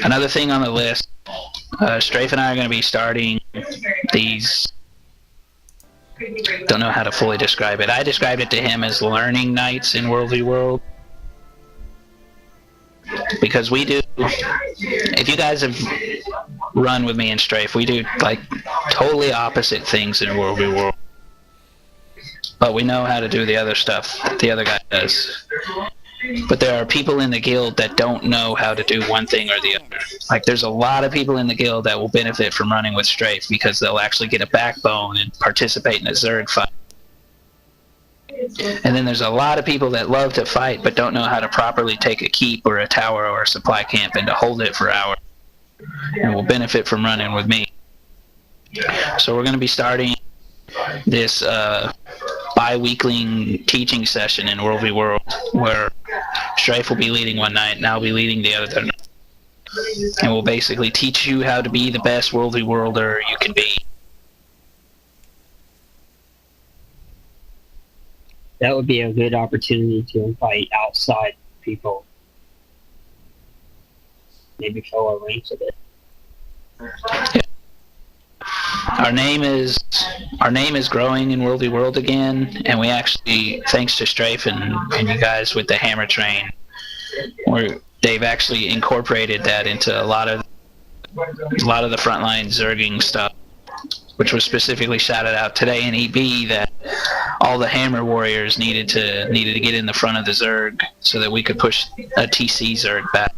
Another thing on the list, Strafe and I are going to be starting these, don't know how to fully describe it. I described it to him as learning nights in WvW. Because we do, if you guys have run with me in Strafe, we do like totally opposite things in WvW. But we know how to do the other stuff that the other guy does. But there are people in the guild that don't know how to do one thing or the other. Like, there's a lot of people in the guild that will benefit from running with Strafe because they'll actually get a backbone and participate in a Zerg fight. And then there's a lot of people that love to fight but don't know how to properly take a keep or a tower or a supply camp and to hold it for hours, and will benefit from running with me. So we're going to be starting this bi-weekly teaching session in WvW where Strafe will be leading one night and I'll be leading the other night. And we'll basically teach you how to be the best WvWorlder you can be. That would be a good opportunity to invite outside people. Maybe fill our ranks a bit. Yeah. Our name is growing in WvW again, and we actually, thanks to Strafe and you guys with the Hammer Train, they've actually incorporated that into a lot of the frontline Zerging stuff, which was specifically shouted out today in EB that all the Hammer Warriors needed to get in the front of the Zerg so that we could push a TC Zerg back.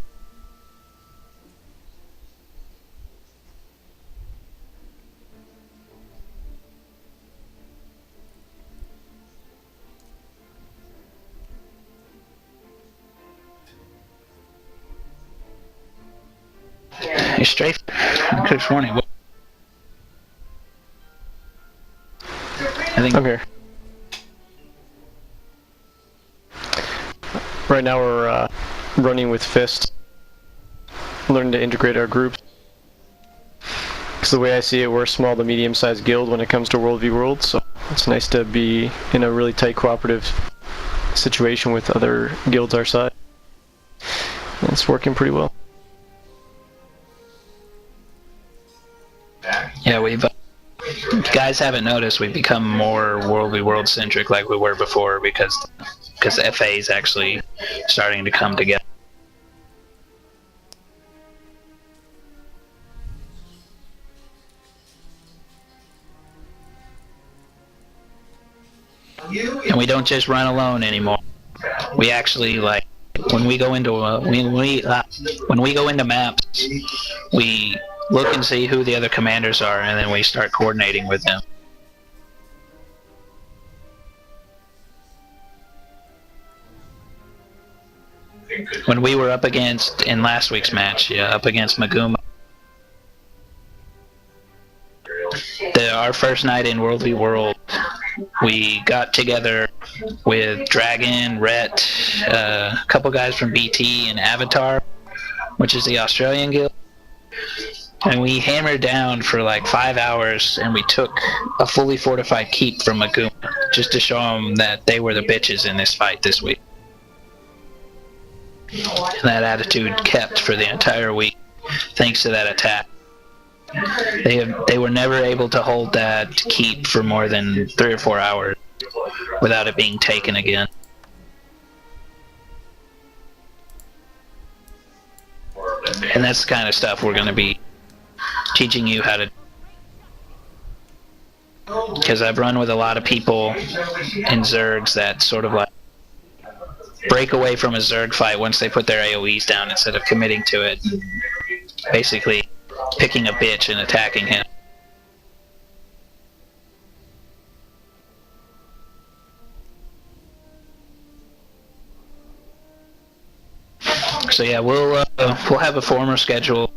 Hey, Strafe, good morning. I think I'm here. Right now we're running with Fist, learning to integrate our groups. Because the way I see it, we're a small to medium-sized guild when it comes to WvW, so it's nice to be in a really tight cooperative situation with other guilds our size. And it's working pretty well. Yeah, if you guys haven't noticed, we've become more WvW centric like we were before because FA is actually starting to come together. And we don't just run alone anymore. We actually, like, when we go into maps, we look and see who the other commanders are, and then we start coordinating with them. When we were up against, in last week's match, up against Maguma, our first night in WvW, we got together with Dragon, Rhett, a couple guys from BT, and Avatar, which is the Australian guild. And we hammered down for like 5 hours, and we took a fully fortified keep from Maguma, just to show them that they were the bitches in this fight this week. And that attitude kept for the entire week, thanks to that attack. They were never able to hold that keep for more than 3 or 4 hours without it being taken again. And that's the kind of stuff we're going to be teaching you how to, because I've run with a lot of people in Zergs that sort of like break away from a Zerg fight once they put their AoEs down instead of committing to it, basically picking a bitch and attacking him. So yeah, we'll have a formal schedule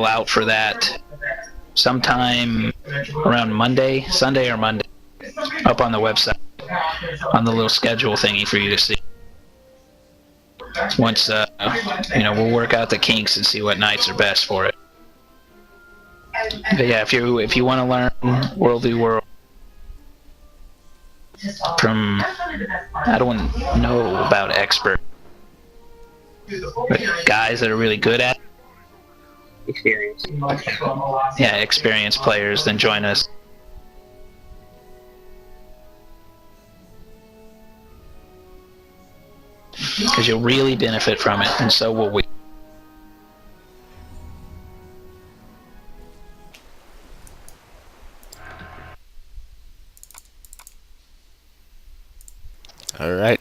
out for that sometime around Sunday or Monday, up on the website, on the little schedule thingy for you to see. Once we'll work out the kinks and see what nights are best for it. But yeah, if you want to learn WvW from, I don't know about expert, guys that are really good at Experience. experienced players, then join us. Because you'll really benefit from it, and so will we. All right.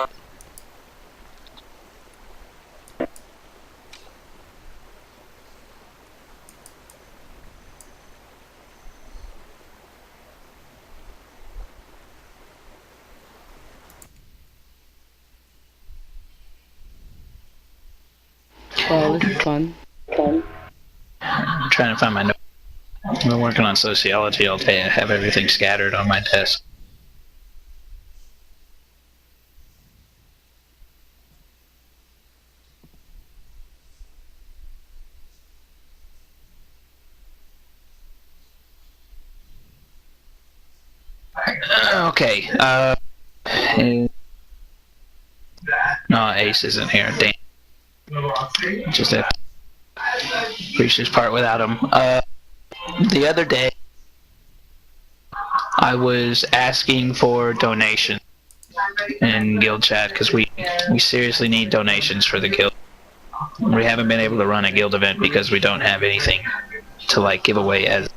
Well, this is fun. I'm trying to find my notes. I've been working on sociology all day. I have everything scattered on my desk. Okay. No, Ace isn't here. Damn. Just have to reach this part without him. The other day, I was asking for donations in guild chat because we seriously need donations for the guild. We haven't been able to run a guild event because we don't have anything to like give away as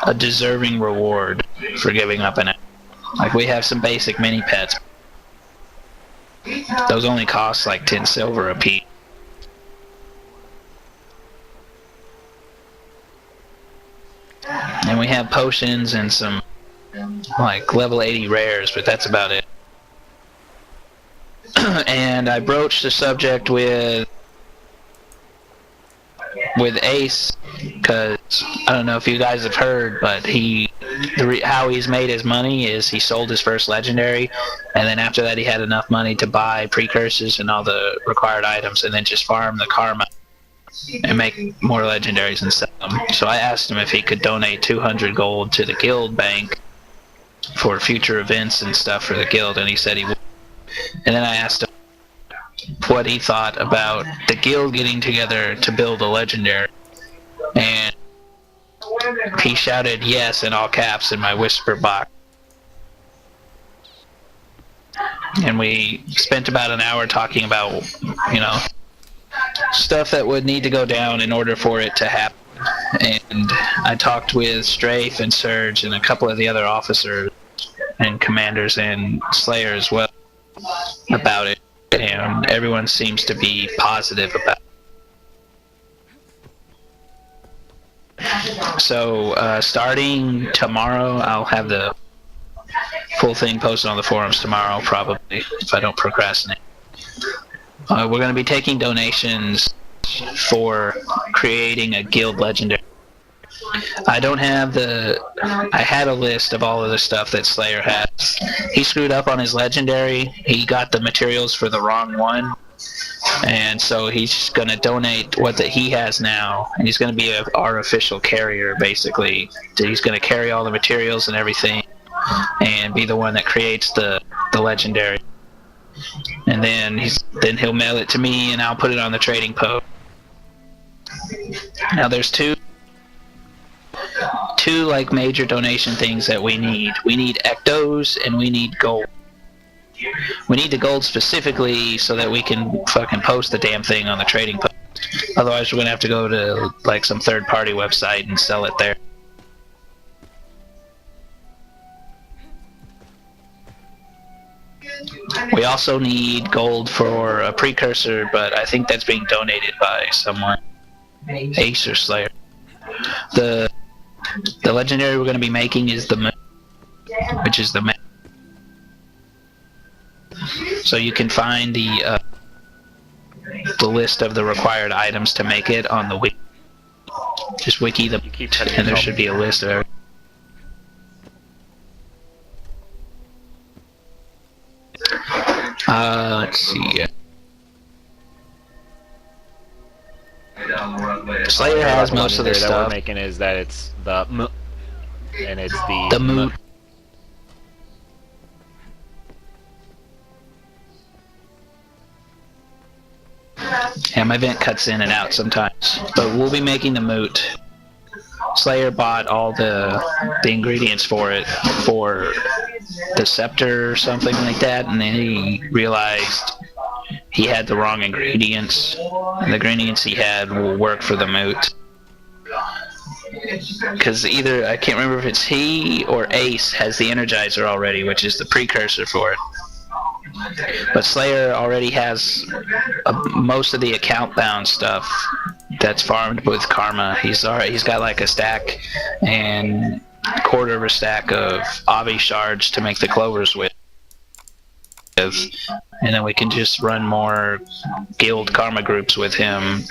a deserving reward for giving up an. Like we have some basic mini pets. Those only cost like 10 silver a piece. And we have potions and some like level 80 rares, but that's about it. And I broached the subject with Ace because I don't know if you guys have heard, but how he's made his money is he sold his first legendary, and then after that he had enough money to buy precursors and all the required items, and then just farm the karma and make more legendaries and sell them. So I asked him if he could donate 200 gold to the guild bank for future events and stuff for the guild, and he said he would. And then I asked him what he thought about the guild getting together to build a legendary, and he shouted yes in all caps in my whisper box. And we spent about an hour talking about, stuff that would need to go down in order for it to happen. And I talked with Strafe and Surge and a couple of the other officers and commanders and Slayer as well about it, and everyone seems to be positive about it. So starting tomorrow, I'll have the full thing posted on the forums tomorrow, probably, if I don't procrastinate. We're going to be taking donations for creating a guild legendary. I don't have I had a list of all of the stuff that Slayer has. He screwed up on his legendary. He got the materials for the wrong one. And so he's going to donate what he has now. And he's going to be our official carrier, basically. He's going to carry all the materials and everything and be the one that creates the legendary. And then he'll mail it to me and I'll put it on the trading post. Now there's two like major donation things that we need. We need ectos and we need gold. We need the gold specifically so that we can fucking post the damn thing on the trading post. Otherwise we're gonna have to go to like some third-party website and sell it there. We also need gold for a precursor, but I think that's being donated by someone. Ace or Slayer. The legendary we're going to be making is the Moon, which is the map. So you can find the list of the required items to make it on the wiki. Just wiki them, and there should be a list of everything. Let's see. Slayer has most of the that stuff. we're making is that it's the and it's The moot. Yeah, my vent cuts in and out sometimes. But we'll be making the moot. Slayer bought all the ingredients for it, for the scepter or something like that, and then he realized he had the wrong ingredients. And the ingredients he had will work for the moot. Because either, I can't remember if it's he or Ace has the Energizer already, which is the precursor for it. But Slayer already has most of the account bound stuff that's farmed with Karma. He's got like a stack and quarter of a stack of Avi shards to make the clovers with. And then we can just run more guild karma groups with him,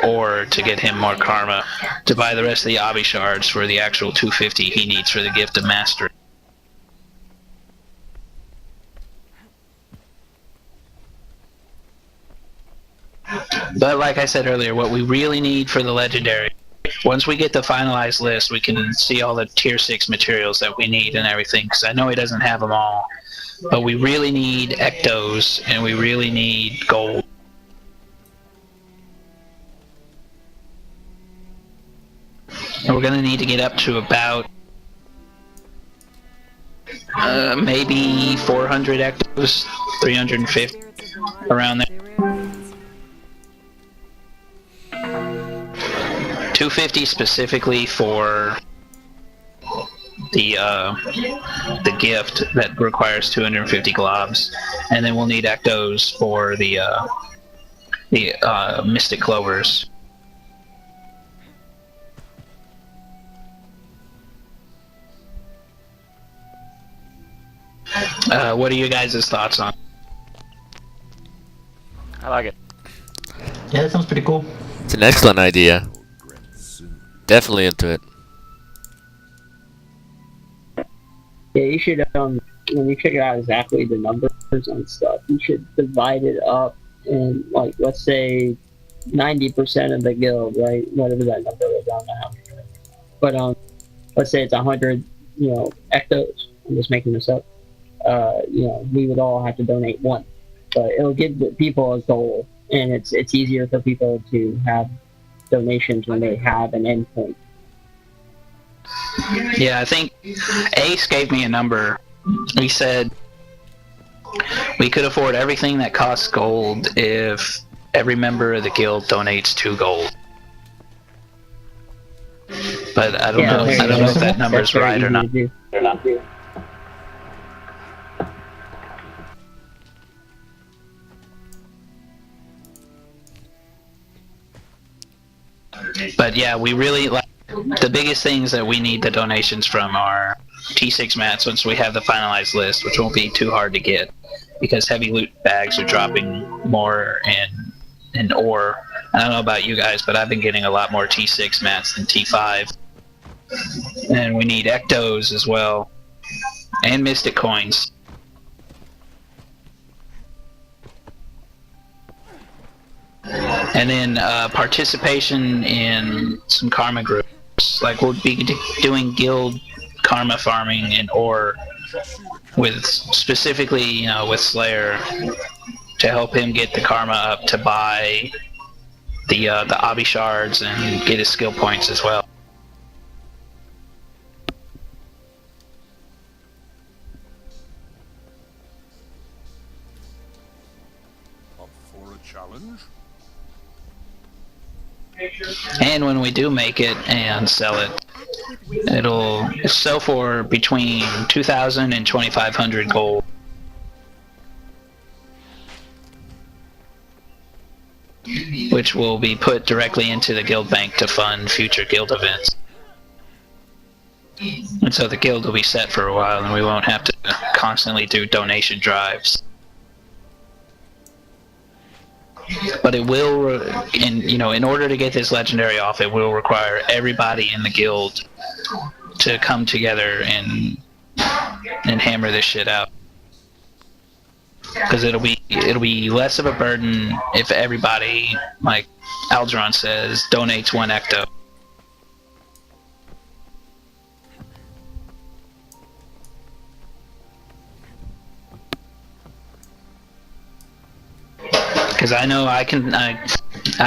or to get him more karma to buy the rest of the Avi shards for the actual 250 he needs for the gift of mastery. But like I said earlier, what we really need for the legendary, once we get the finalized list, we can see all the tier 6 materials that we need and everything, because I know he doesn't have them all. But we really need ectos, and we really need gold. And we're going to need to get up to about maybe 400 ectos, 350, around there. 250 specifically for the gift that requires 250 globs, and then we'll need ectos for the mystic clovers. What are you guys' thoughts on? I like it. Yeah, that sounds pretty cool. It's an excellent idea. Definitely into it. Yeah, you should, when you figure out exactly the numbers on stuff, you should divide it up in, like, let's say 90% of the guild, right? Whatever that number is, I don't know how many. But, let's say it's 100, ectos. I'm just making this up. We would all have to donate one. But it'll give the people a goal, and it's easier for people to have donations when they have an endpoint. Yeah, I think Ace gave me a number. He said we could afford everything that costs gold if every member of the guild donates 2 gold. But I don't know if that number's right or not. But yeah, we really like the biggest things that we need the donations from are T6 mats once we have the finalized list, which won't be too hard to get because heavy loot bags are dropping more in ore. I don't know about you guys, but I've been getting a lot more T6 mats than T5. And we need ectos as well, and mystic coins. And then participation in some karma groups. Like we'll be doing guild karma farming in ore with specifically, with Slayer to help him get the karma up to buy the Obby shards and get his skill points as well. Up for a challenge? And when we do make it and sell it, it'll sell for between 2,000 and 2,500 gold. Which will be put directly into the guild bank to fund future guild events. And so the guild will be set for a while and we won't have to constantly do donation drives. But it will, in order to get this legendary off, it will require everybody in the guild to come together and hammer this shit out. Because it'll be less of a burden if everybody, like Algeron says, donates 1 ecto. Because I know I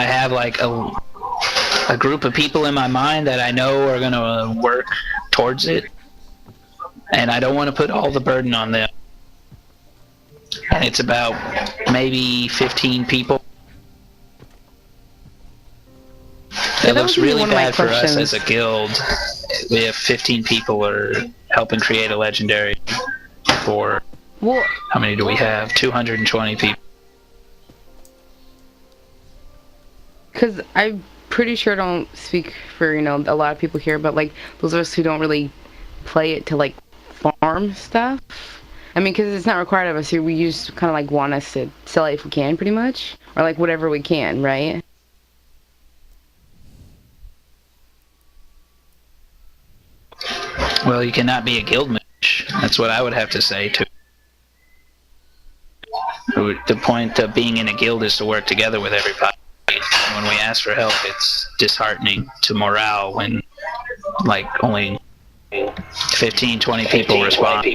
have like a group of people in my mind that I know are gonna work towards it, and I don't want to put all the burden on them. And it's about maybe 15 people. Yeah, It that looks was gonna be really one of my bad for us questions. as a guild. We have 15 people are helping create a legendary for, Well, how many do we have? 220 people. because I'm pretty sure I don't speak for, you know, a lot of people here, but like those of us who don't really play it to like farm stuff. I mean, because it's not required of us here. We just kind of like want us to sell it if we can, pretty much, or like whatever we can, right? Well, you cannot be a guild mage. That's what I would have to say too. The point of being in a guild is to work together with everybody. When we ask for help, it's disheartening to morale when like only 15, 20 people respond.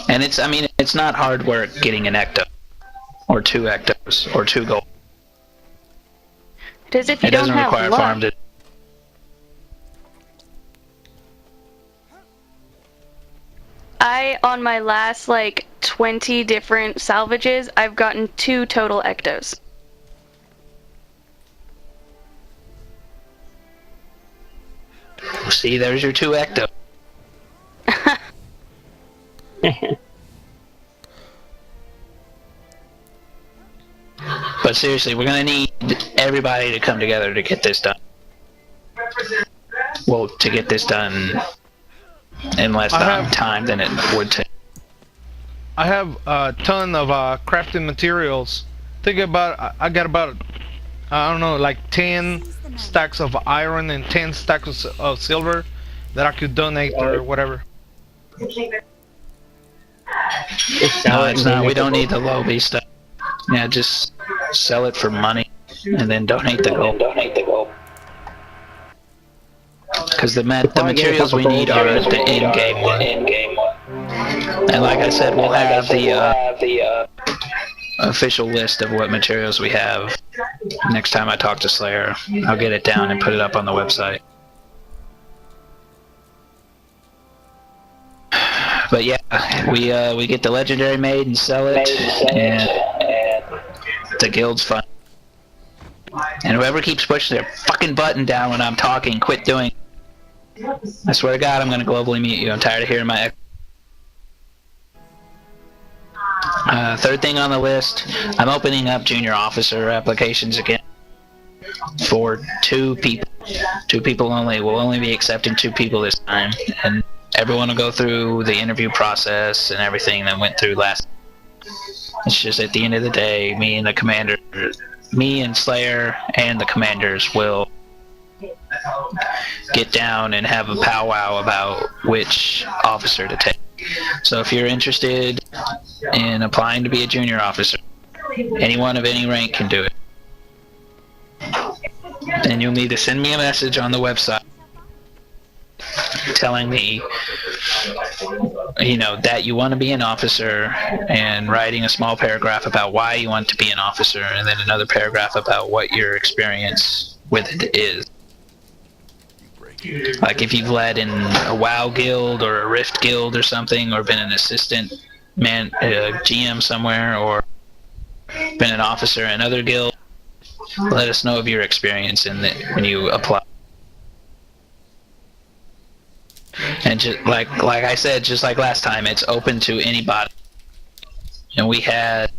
And it's not hard work getting an ecto, or 2 ectos, or 2 gold. It is if you It don't doesn't have require luck. farm to. On my last, like, 20 different salvages, I've gotten 2 total ectos. See, there's your 2 ecto. But seriously, we're gonna need everybody to come together to get this done. Well, to get this done in less time than it would take. I have a ton of crafting materials. Think about, I got about, I don't know, like 10 stacks of iron and 10 stacks of silver that I could donate or whatever. Just No, sell it it's and not. make We a don't book. need the low B stuff. Yeah, just sell it for money and then donate the gold. Because the Probably get a materials couple we need gold are for the in-game one. And like I said, we'll have the official list of what materials we have next time I talk to Slayer. I'll get it down and put it up on the website. But yeah, we get the legendary made and sell it, and the guild's fun. And whoever keeps pushing their fucking button down when I'm talking, quit doing it. I swear to God, I'm gonna globally mute you. I'm tired of hearing my echo. Third thing on the list, I'm opening up junior officer applications again for 2 people. 2 people only. We'll only be accepting 2 people this time, and everyone will go through the interview process and everything that went through last. It's just at the end of the day, me and Slayer and the commanders will get down and have a powwow about which officer to take. So if you're interested in applying to be a junior officer, anyone of any rank can do it. And you'll need to send me a message on the website telling me, you know, that you want to be an officer, and writing a small paragraph about why you want to be an officer, and then another paragraph about what your experience with it is. Like if you've led in a WoW guild or a Rift guild or something, or been an assistant GM somewhere, or been an officer in other guilds, let us know of your experience in when you apply. And just like I said, just like last time, it's open to anybody. And we had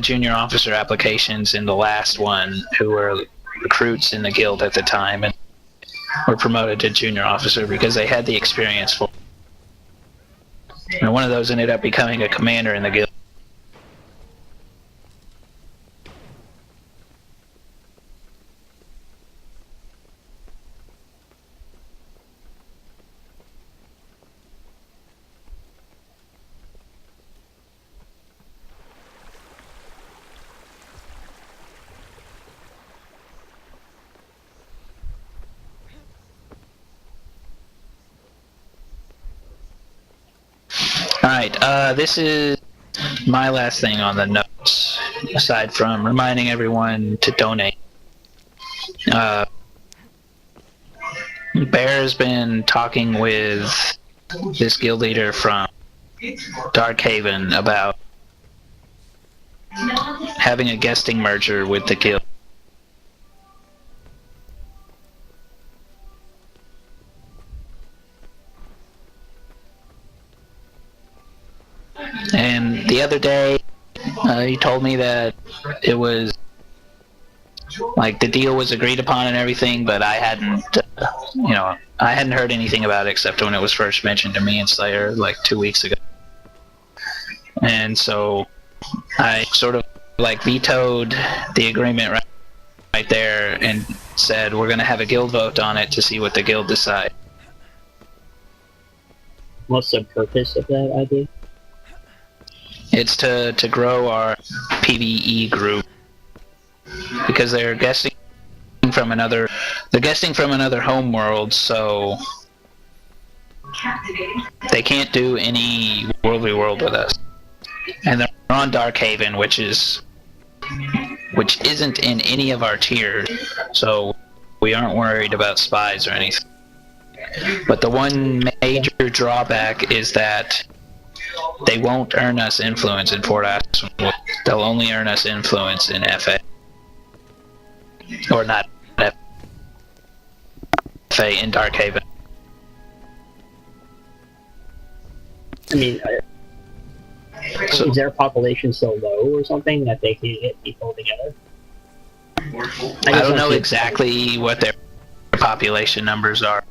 junior officer applications in the last one who were recruits in the guild at the time, and were promoted to junior officer because they had the experience for it. And one of those ended up becoming a commander in the guild. Alright, this is my last thing on the notes, aside from reminding everyone to donate. Bear's been talking with this guild leader from Darkhaven about having a guesting merger with the guild. And the other day, he told me that it was like the deal was agreed upon and everything, but I hadn't, I hadn't heard anything about it except when it was first mentioned to me and Slayer like 2 weeks ago. And so I sort of like vetoed the agreement right there and said we're going to have a guild vote on it to see what the guild decides. What's the purpose of that idea? It's to grow our PvE group because they're guesting from another home world, so they can't do any World v World with us. And they're on Darkhaven, which isn't in any of our tiers, so we aren't worried about spies or anything. But the one major drawback is that they won't earn us influence in Fort Aspenwood. They'll only earn us influence in FA. Or not FA, in Darkhaven. I mean, is their population so low or something that they can't get people together? I don't know exactly what their population numbers are.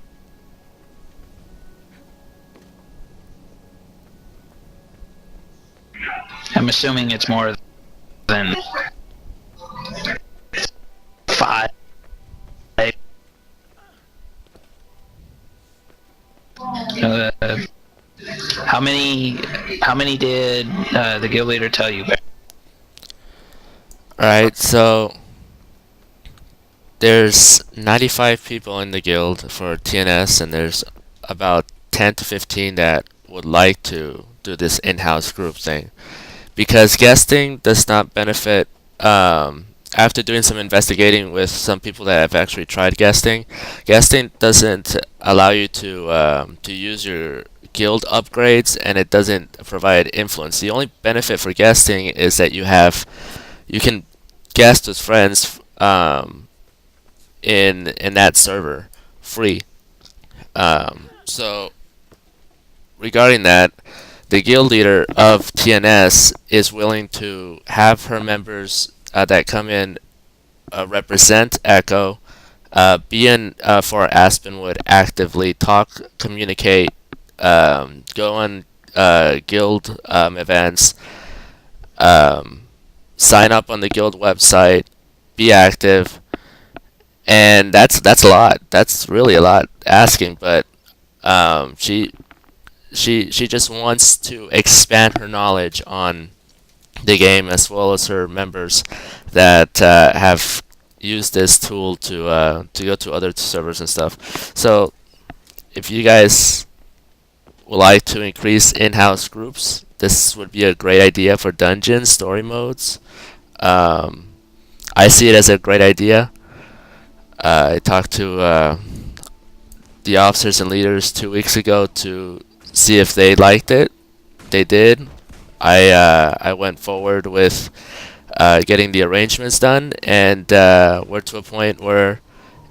I'm assuming it's more than 5. How many did the guild leader tell you? Alright, so there's 95 people in the guild for TNS, and there's about 10 to 15 that would like to do this in-house group thing. Because guesting does not benefit, after doing some investigating with some people that have actually tried guesting doesn't allow you to use your guild upgrades, and it doesn't provide influence. The only benefit for guesting is that you can guest with friends in that server free. So regarding that, the guild leader of TNS is willing to have her members that come in represent Echo, be in for Aspenwood actively, talk, communicate, go on guild events, sign up on the guild website, be active, and that's a lot. That's really a lot asking, but she just wants to expand her knowledge on the game, as well as her members that have used this tool to go to other servers and stuff. So if you guys would like to increase in-house groups, this would be a great idea for dungeons, story modes. I see it as a great idea. I talked to the officers and leaders 2 weeks ago to see if they liked it. They did. I went forward with getting the arrangements done, and we're to a point where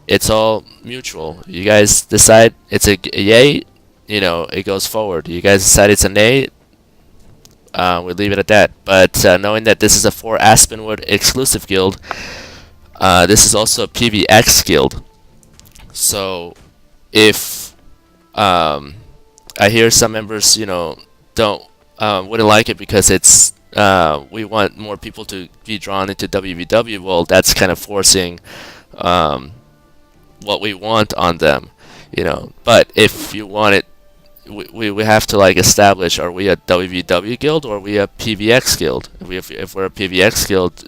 it's all mutual. You guys decide it's a yay, it goes forward. You guys decide it's a nay, we leave it at that. But knowing that this is a for Aspenwood exclusive guild, this is also a PvX guild. So if I hear some members, don't wouldn't like it because it's we want more people to be drawn into WvW. Well, that's kind of forcing what we want on them, But if you want it, we have to establish: are we a WvW guild or are we a PvX guild? If we're a PvX guild,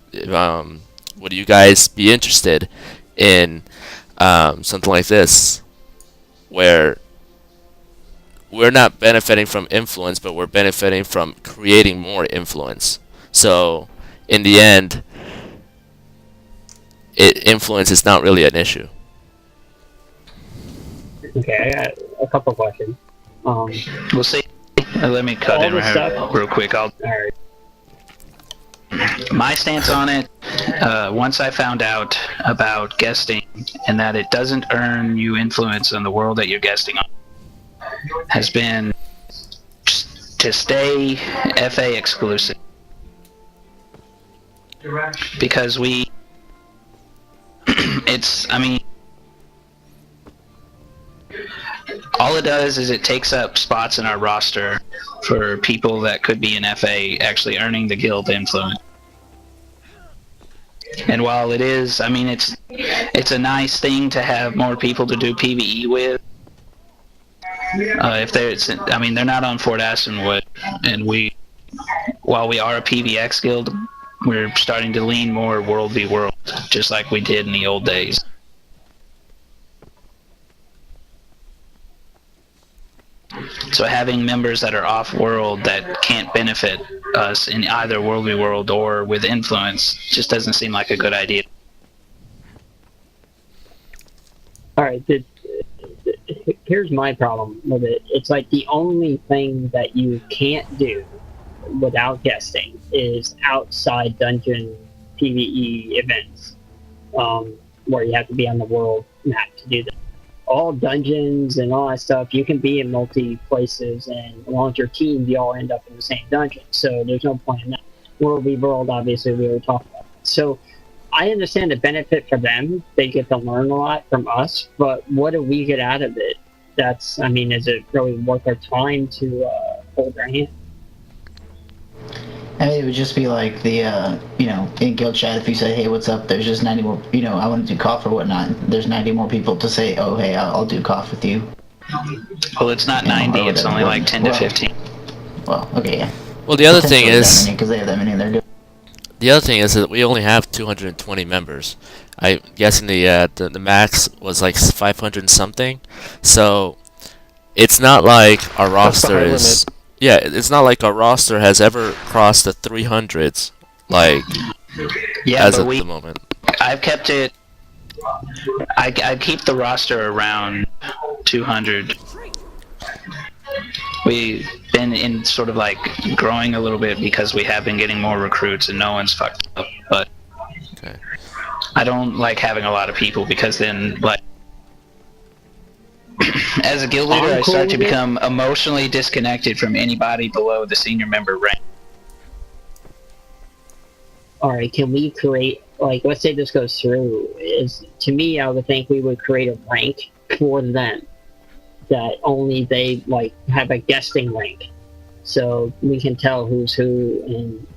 would you guys be interested in something like this, where we're not benefiting from influence, but we're benefiting from creating more influence. So, in the end, influence is not really an issue. Okay, I got a couple questions. We'll see. Let me cut All in the stuff- real quick. Alright. My stance on it, once I found out about guesting and that it doesn't earn you influence on the world that you're guesting on, has been to stay FA exclusive. Because I mean, all it does is it takes up spots in our roster for people that could be in FA actually earning the guild influence. And while it is, I mean, it's a nice thing to have more people to do PvE with. I mean, they're not on Fort Aspenwood, and while we are a PvX guild, we're starting to lean more World v World, just like we did in the old days. So having members that are off-world that can't benefit us in either World v World or with influence just doesn't seem like a good idea. Alright, here's my problem with it. It's like the only thing that you can't do without guesting is outside dungeon PvE events, where you have to be on the world map to do that. All dungeons and all that stuff, you can be in multi places, and along with your team, you all end up in the same dungeon. So there's no point in that. World v World, obviously, we were talking about. So I understand the benefit for them. They get to learn a lot from us, but what do we get out of it? I mean, is it really worth our time to hold their hand? I mean, it would just be like the, in guild chat, if you say, hey, what's up, there's just 90 more, I want to do cough or whatnot, there's 90 more people to say, oh, hey, I'll do cough with you. Well, it's not 90, it's only like 10 to 15. Well, okay, yeah. Well, the other thing is... Because they have that many in their guild. The other thing is that we only have 220 members. I'm guessing the max was like 500 something. So it's not like our roster is... Yeah, it's not like our roster has ever crossed the 300s, like, as of the moment. I've kept it... I keep the roster around 200. We've been in sort of like growing a little bit because we have been getting more recruits and no one's fucked up, but okay. I don't like having a lot of people because then, like, as a guild leader, I start to become emotionally disconnected from anybody below the senior member rank. Alright, can we create, like, let's say this goes through, to me, I would think we would create a rank for them that only they, like, have a guesting rank. So we can tell who's who, and,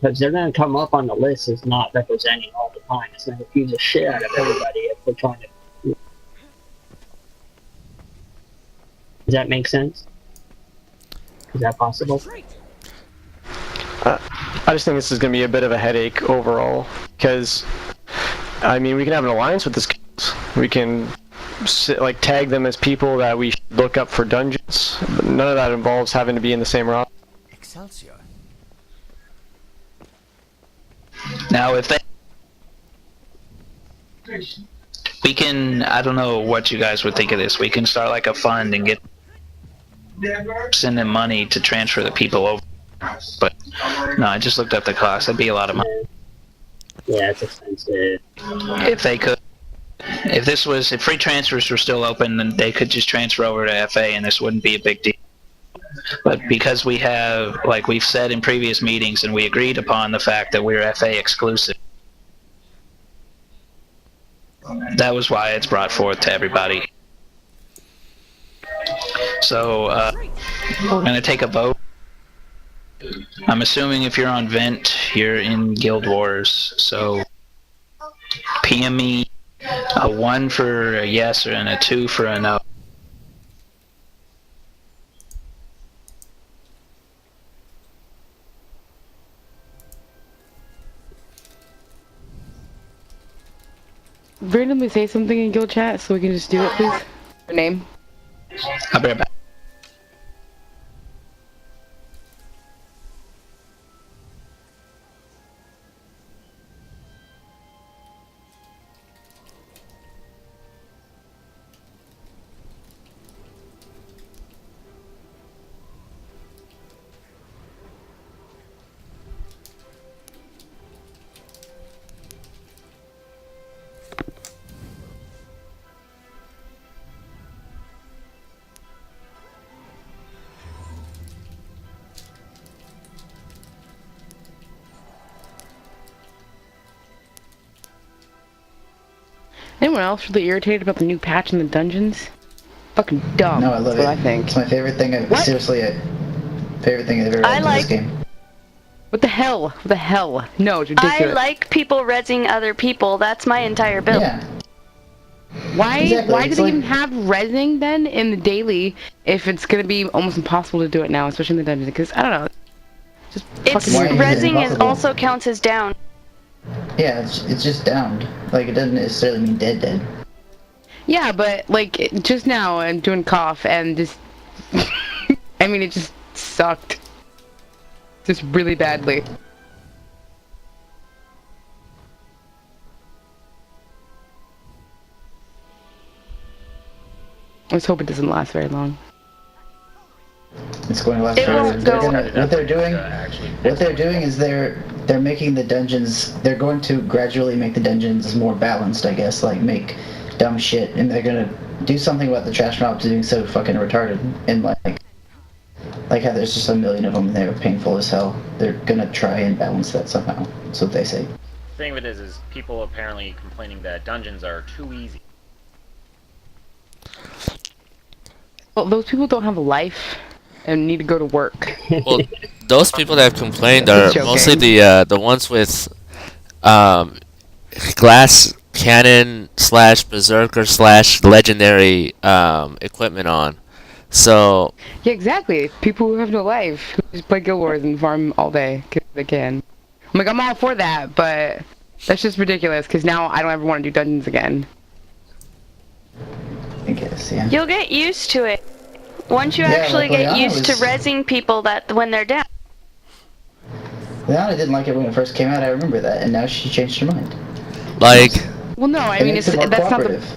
because they're going to come up on the list as not representing all the time. It's going to confuse the shit out of everybody if we're trying to. Does that make sense? Is that possible? I just think this is going to be a bit of a headache overall, because, I mean, we can have an alliance with this guild. We can, like, tag them as people that we look up for dungeons. But none of that involves having to be in the same roster. Excelsior. Now, if we can, I don't know what you guys would think of this. We can start like a fund and send them money to transfer the people over. But no, I just looked up the cost. That'd be a lot of money. Yeah, it's expensive. If they could, if free transfers were still open, then they could just transfer over to FA, and this wouldn't be a big deal. But because we have, like we've said in previous meetings, and we agreed upon the fact that we're FA exclusive, that was why it's brought forth to everybody. So we're gonna take a vote. I'm assuming if you're on Vent, you're in Guild Wars. So PM me a 1 for a yes and a 2 for a no. Randomly say something in guild chat so we can just do it, please. Your name. I'll be right back. Anyone else really irritated about the new patch in the dungeons? Fucking dumb. No, I love That's it. what I think. It's my favorite thing. Seriously, favorite thing I've ever I added to this game. What the hell? What the hell? No, it's I ridiculous. like people rezzing other people. That's my entire build. Yeah. Why? Exactly, Why do it's they like- even have rezzing then in the daily if it's gonna be almost impossible to do it now, especially in the dungeons? Because I don't know. Just It's Why is it rezzing is impossible? also counts as down. Yeah, it's just downed. Like, it doesn't necessarily mean dead. yeah, but like just now I'm doing cough and just I mean it just sucked. Just really badly. Let's hope it doesn't last very long. It's going to last It forever. won't go- What they're doing is they're making the dungeons. They're going to gradually make the dungeons more balanced, I guess. Like make dumb shit, and they're gonna do something about the trash mobs being so fucking retarded, and like how there's just a million of them and they're painful as hell. They're gonna try and balance that somehow. That's what they say. The thing with it is people apparently complaining that dungeons are too easy. Well, those people don't have a life and need to go to work. Well, those people that have complained are Joking. mostly the ones with glass cannon / berserker / legendary equipment on. So Yeah, exactly. People who have no life, who just play Guild Wars and farm all day because they can. I'm like, I'm all for that, but that's just ridiculous because now I don't ever want to do dungeons again. I guess, yeah. You'll get used to it. Once you Yeah, actually like get Liana used to was- rezzing people that when they're down. Liana didn't like it when it first came out. I remember that, and now she changed her mind. like Well, no, I It mean, makes it's it more that's not the. cooperative.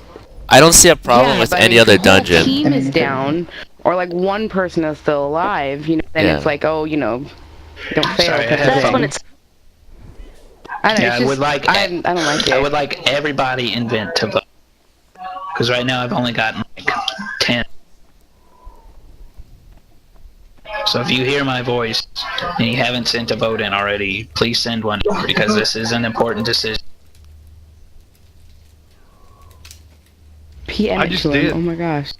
I don't see a problem Yeah, with but I any mean, other if the whole dungeon. team I mean, is if it- down, or like one person is still alive, you know, then Yeah. it's like, oh, you know, don't fail. Sorry, I type of had That's thing. when it's. I don't know, Yeah, it's I would just- like- I don't like it. I would like everybody in Vent to vote. Because right now I've only gotten like 10. So if you hear my voice and you haven't sent a vote in already, please send one because this is an important decision. PM I it just to him. did. Oh my gosh.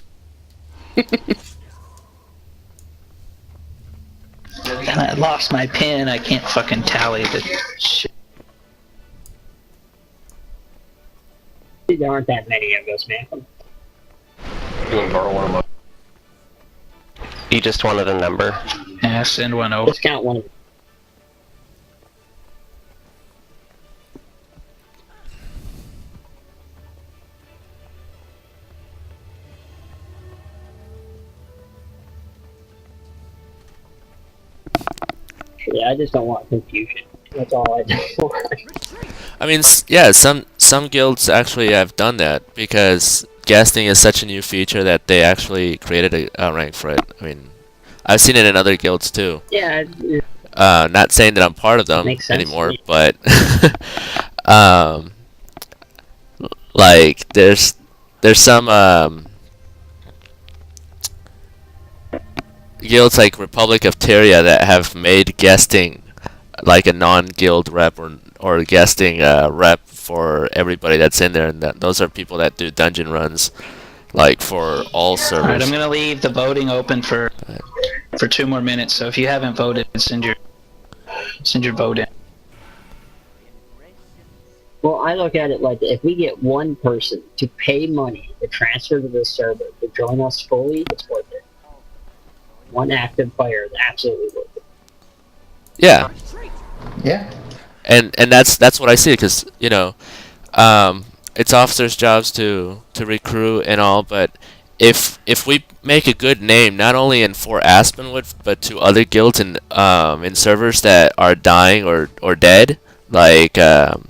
And I lost my pen. I can't fucking tally the shit. There aren't that many of us, man. You want to borrow one of mine? You just wanted a number. Yeah, send one over. Let's count one of them. Yeah, I just don't want confusion. That's all I just want. I mean, yeah, some guilds actually have done that because guesting is such a new feature that they actually created a rank for it. I mean, I've seen it in other guilds too. Yeah, Not saying that I'm part of them Makes sense to anymore, me. but like there's some guilds like Republic of Tyria that have made guesting like a non-guild rep or guesting rep for everybody that's in there, and those are people that do dungeon runs like for all servers. Alright, I'm gonna leave the voting open for 2 more minutes, so if you haven't voted, send your vote in. well, I look at it like if we get one person to pay money to transfer to this server to join us fully, it's worth it. One active player is absolutely worth it. Yeah. Yeah. And that's what I see, because you know, it's officers' jobs to recruit and all, but if we make a good name not only in Fort Aspenwood but to other guilds in servers that are dying or dead, like I'm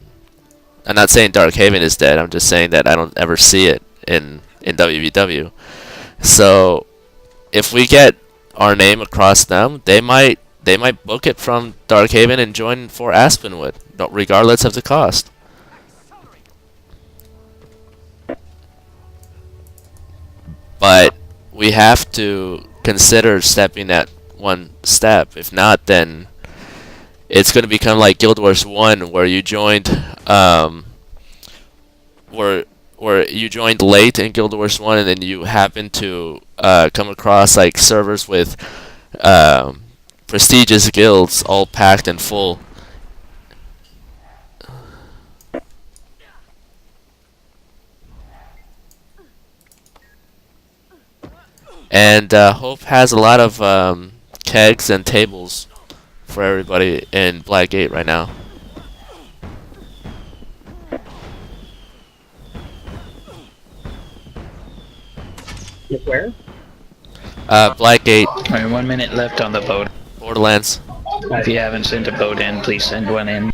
not saying Darkhaven is dead. I'm just saying that I don't ever see it in WvW. So if we get our name across them, they might book it from Darkhaven and join for Aspenwood, regardless of the cost. But we have to consider stepping that one step. If not, then it's going to become like Guild Wars 1, where you joined, where or you joined late in Guild Wars 1 and then you happen to come across like servers with prestigious guilds all packed and full. And Hope has a lot of kegs and tables for everybody in Black Gate right now. Where? Black Gate. Alright, 1 minute left on the vote. Borderlands. If you haven't sent a vote in, please send one in.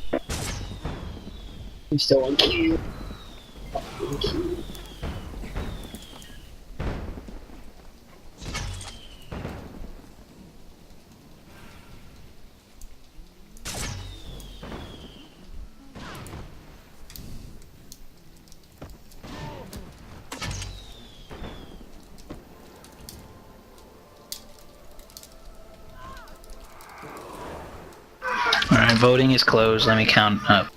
I'm still on queue. Alright, voting is closed. Let me count up.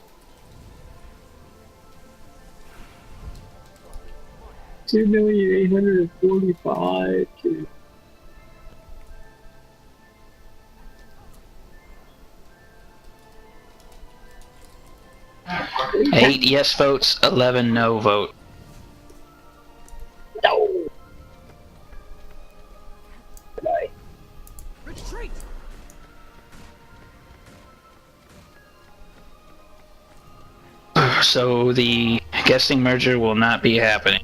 2,845,000 to 8 yes votes, 11 no vote. no. So the guesting merger will not be happening.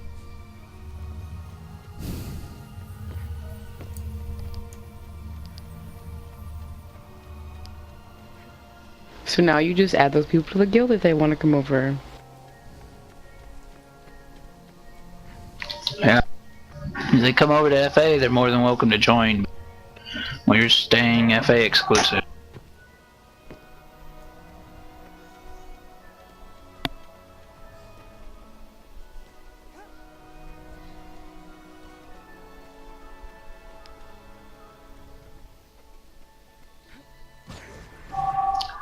So now you just add those people to the guild if they want to come over. Yeah. If they come over to FA, they're more than welcome to join. We're staying FA exclusive.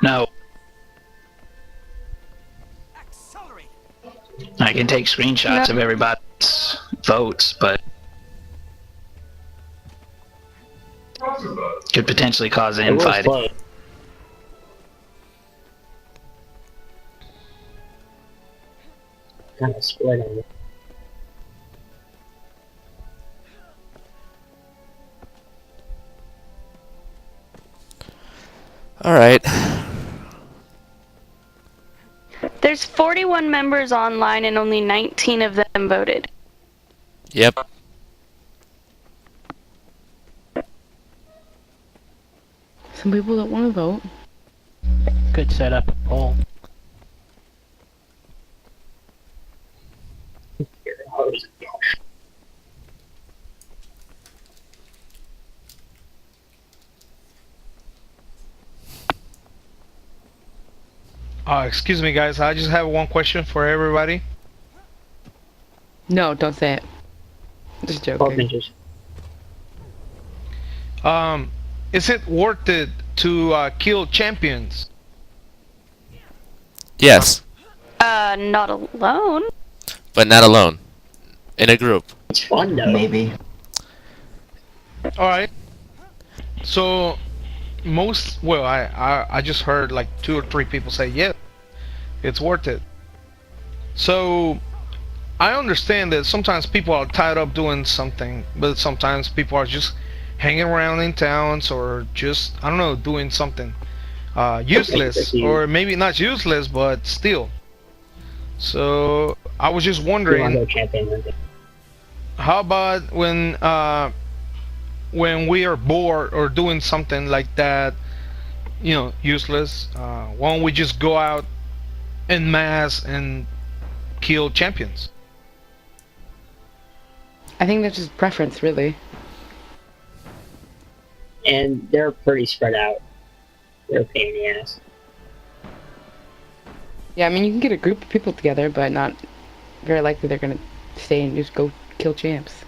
No. I can take screenshots of everybody's votes, but could potentially cause infighting. Kind of split on it. Alright. There's 41 members online and only 19 of them voted. Yep. Some people don't want to vote. Could set up a poll. Excuse me, guys. I just have one question for everybody. No, don't say it. Just joking. Is it worth it to kill champions? Yes, Not alone. but not alone. In a group. It's fun though. Maybe. Alright. So, I just heard like 2 or 3 people say, yeah, it's worth it. So, I understand that sometimes people are tied up doing something, but sometimes people are just hanging around in towns or just, I don't know, doing something useless, or maybe not useless, but still. So, I was just wondering, how about when we are bored or doing something like that, you know, useless, why don't we just go out en masse and kill champions? I think that's just preference, really. And they're pretty spread out. They're a pain in the ass. Yeah, I mean, you can get a group of people together, but not very likely they're gonna stay and just go kill champs.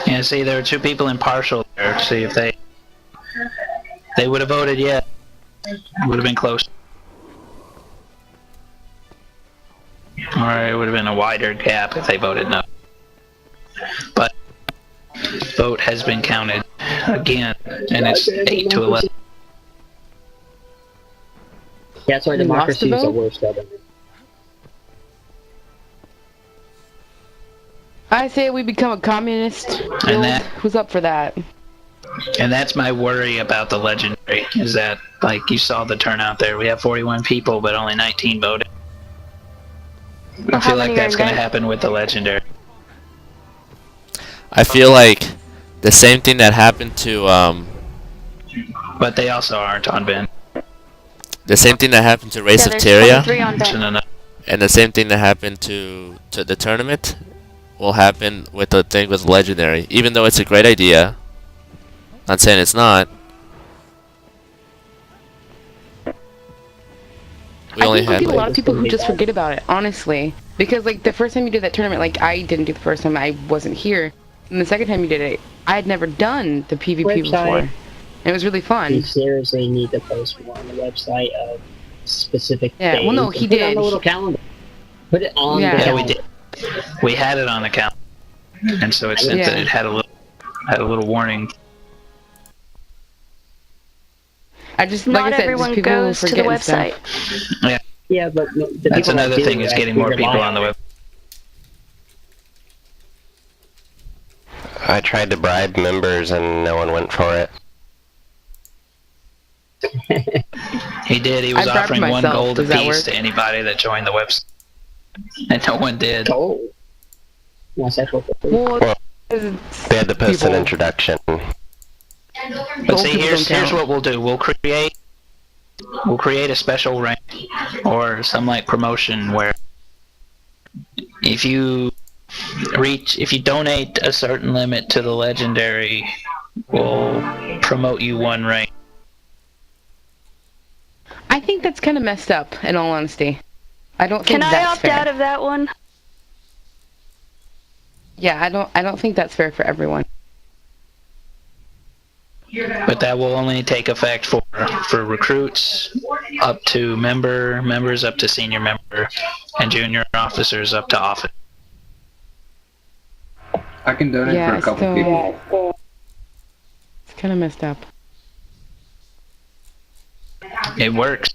Yeah, see, there are 2 people impartial there. See if they would have voted yes. Would have been close. or it would have been a wider gap if they voted no. But vote has been counted again, and it's 8 to 11. Yeah, that's why You lost the democracy is the vote? worst of it. I say we become a communist guild. And that- Who's up for that? And that's my worry about the legendary, is that, like, you saw the turnout there. We have 41 people, but only 19 voted. I how feel like many that's are going to there? happen with the legendary. I feel like the same thing that happened to But they also aren't on Ben. the same thing that happened to Race Yeah, of there's Tyria, 23 on So, Ben. no. and the same thing that happened to the tournament will happen with the thing with legendary. Even though it's a great idea, not saying it's not. We I only think had a lot like, of people who just forget about it, honestly. Because like the first time you did that tournament, like I didn't do the first time, I wasn't here. And the second time you did it, I had never done the PvP Website. before. And it was really You fun. seriously need to post more on the website of specific Yeah, well, no, days he and put it on did. the little calendar. Put it on Yeah. the Yeah, calendar. we did. We had it on the calendar, and so it sent Yeah. it had a little warning. I just Not like I said, everyone just people goes to the forget and stuff. website. Yeah, but the That's people another that do thing, is getting more actually people rely on the web. I tried to bribe members and no one went for it. He did. He was I bribed offering one myself. gold Does that apiece work? to anybody that joined the website, and no one did. Oh. Yes, that's what Well, Well, it's They had to post an people- introduction. But Gold see, people here's don't count. what we'll do. We'll create a special rank or some like promotion where if you donate a certain limit to the legendary, we'll promote you one rank. I think that's kind of messed up, in all honesty. I don't think Can I that's opt fair. out of that one? Yeah, I don't think that's fair for everyone. But that will only take effect for recruits up to members up to senior member, and junior officers up to officer. I can donate Yeah, for a couple so- people. It's kind of messed up. It works.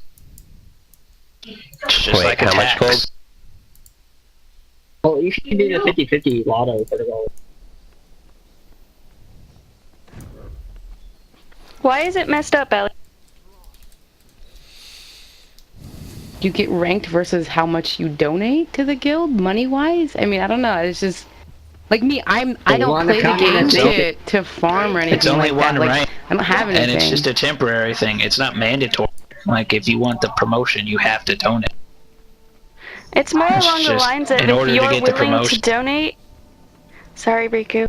It's just Wait, like a how much tax. gold? Well, you should do the 50-50 lotto for the gold. Why is it messed up, Ellie? You get ranked versus how much you donate to the guild, money-wise? I mean, I don't know. It's just... Like me, I don't wanna play the come in game and take to farm or anything It's only like that. one Like, rank, I don't have anything. and it's just a temporary thing. It's not mandatory. Like, if you want the promotion, you have to donate. It's more It's along the just lines of in if order to you're get the willing to promotion. donate. Sorry, Riku.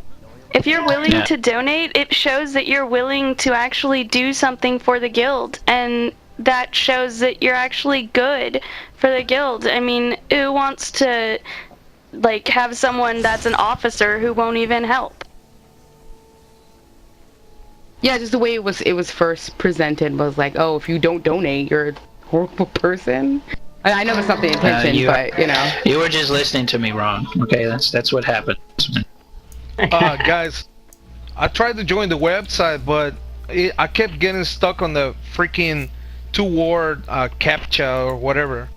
If you're willing Yeah. to donate, it shows that you're willing to actually do something for the guild, and that shows that you're actually good for the guild. I mean, who wants to like have someone that's an officer who won't even help? Yeah, just the way it was first presented was like, oh, if you don't donate, you're a horrible person. I know that's not the intention, but you know. You were just listening to me wrong. Okay, that's what happened. Guys, I tried to join the website, but I kept getting stuck on the freaking two-word CAPTCHA or whatever.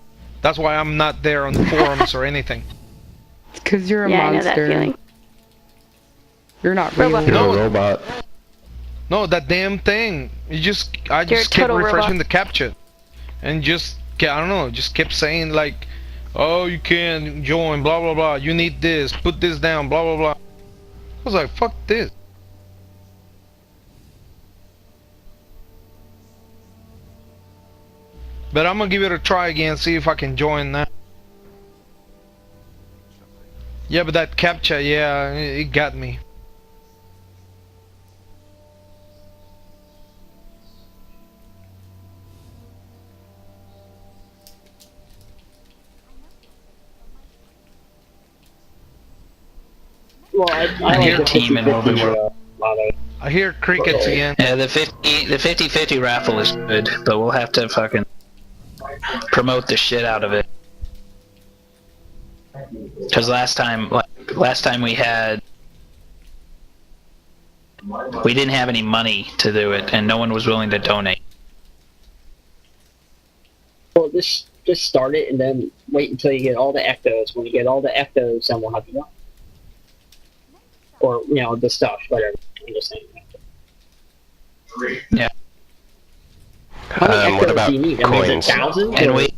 That's why I'm not there on the forums or anything. It's because you're a Yeah, I know monster. that feeling. You're not real. Robot. You're No. a robot. No, that damn thing. I You're a just kept total refreshing robot. the captcha, and I don't know, just kept saying like, oh, you can't join, blah blah blah. You need this, put this down, blah blah blah. I was like, fuck this. But I'm gonna give it a try again, see if I can join that. Yeah, but that captcha, yeah, it got me. Well, I I hear like the team in World of 50-50 World. lotto. I hear crickets again. Yeah, the 50-50 raffle is good, but we'll have to fucking promote the shit out of it. Because last time we didn't have any money to do it, and no one was willing to donate. Well, just start it and then wait until you get all the ectos. When you get all the ectos, then we'll have you done. Or, you know, the stuff, whatever. I'm just saying. Yeah. How many what ectos about do you need? I mean, is coins? it 1,000? And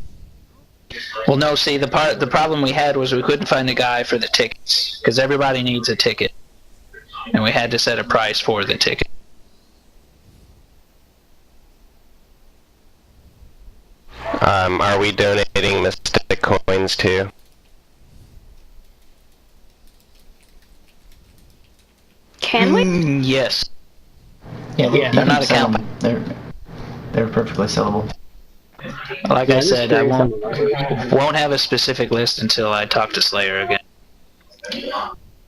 well, no, see, the problem we had was we couldn't find a guy for the tickets, because everybody needs a ticket. And we had to set a price for the ticket. Are we donating Mystic coins too? Can we? Yes. Yeah, Yeah, you they're can not sell account. them. They're perfectly sellable. Like Yeah, I I'm just said, I curious on the won't have a specific list until I talk to Slayer again.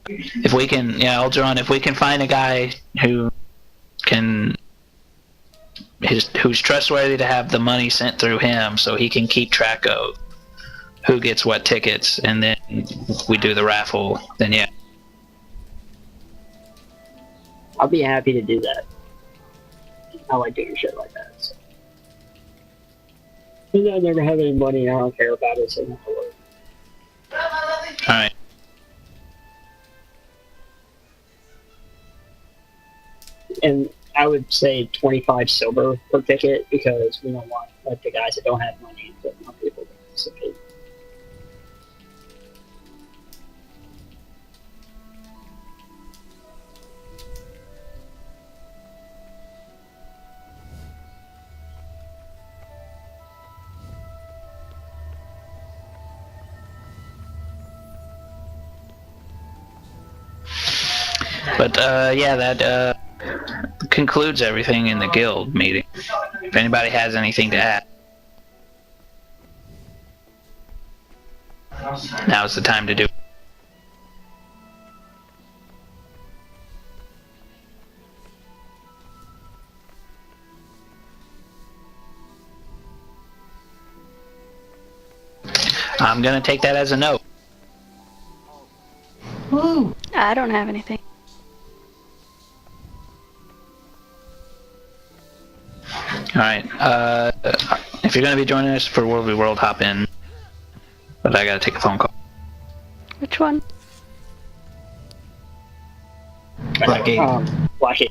If we can, yeah, Aldron, if we can find a guy who can, who's trustworthy to have the money sent through him so he can keep track of who gets what tickets, and then we do the raffle, then yeah. I'll be happy to do that. I like doing shit like that. So. And I never have any money, I don't care about it, so I don't have to worry. Alright. And I would say 25 silver per ticket, because we don't want like the guys that don't have money to want people to participate. But yeah, that concludes everything in the guild meeting. If anybody has anything to add, now's the time to do it. I'm gonna take that as a no. Woo! I don't have anything. Alright, if you're gonna be joining us for WvW, hop in. But I gotta take a phone call. Which one? Blackgate. Blackgate.